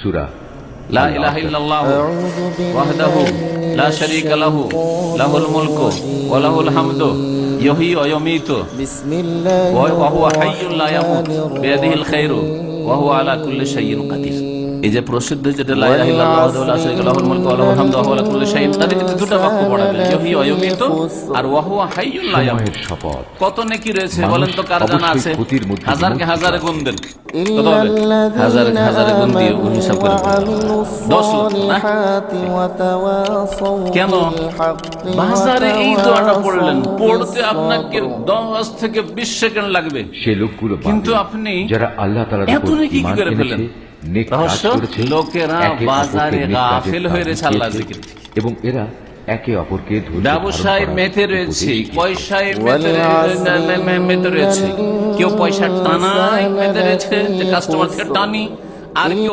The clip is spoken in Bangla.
সূরা লা ইলাহা ইল্লাল্লাহু ওয়াহদাহু লা শারীকা লাহু লাহুল মুলকু ওয়া লাহুল হামদু ইউহয়ী ওয়া ইউমীতু ওয়া হুয়া হাইয়্যুন লা ইয়ামুত বিয়াদিহিল খায়রু ওয়া হুয়া আলা কুল্লি শাইইন কাদির। এই যে প্রসিদ্ধ যেটা লা ইলাহা ইল্লাল্লাহু ওয়াহদাহু লা শারীকা লাহুল মুলকু ওয়া লাহুল হামদু ওয়া হুয়া আলা কুল্লি শাইইন, তাদের কিন্তু দুটো বাক্য পড়াবেন, ইউহয়ী ওয়া ইউমীতু আর ওয়া হুয়া হাইয়্যুন লা ইয়ামুত। শপথ, কত নেকি রয়েছে বলেন তো, কার জানা আছে? ক্ষতির মধ্যে হাজারকে হাজারে গুণ দেন, কত হবে? হাজারকে হাজারে গুণ দিয়ে হিসাব করে 10 লক্ষ না? কেন বাজারে এই দোয়াটা পড়লেন? পড়তে আপনাকে 10 থেকে 20 সেকেন্ড লাগবে, সে লোকগুলো কিন্তু আপনি যারা আল্লাহ তাআলার এত উপর নেকি কি ঈমান করে ফেলেন? এনেছে, নেক কাজ রহস্য, করেছে, লোকেরা একে বাজারে অপরকে নেক কাজের গাফেল হয়ে রয়েছে আল্লাহ তাগিদ জিকির দিয়েছে, থেকে। এবং এরা একে অপরকে ধৈর্য ধারণ ব্যবসায় করার মেতে রয়েছে, উপদেশ দিয়েছে। পয়সায় মেতে রয়েছে, কেউ পয়সার টানায় মেতে রয়েছে যে কাস্টমার থেকে টানি, আর কেউ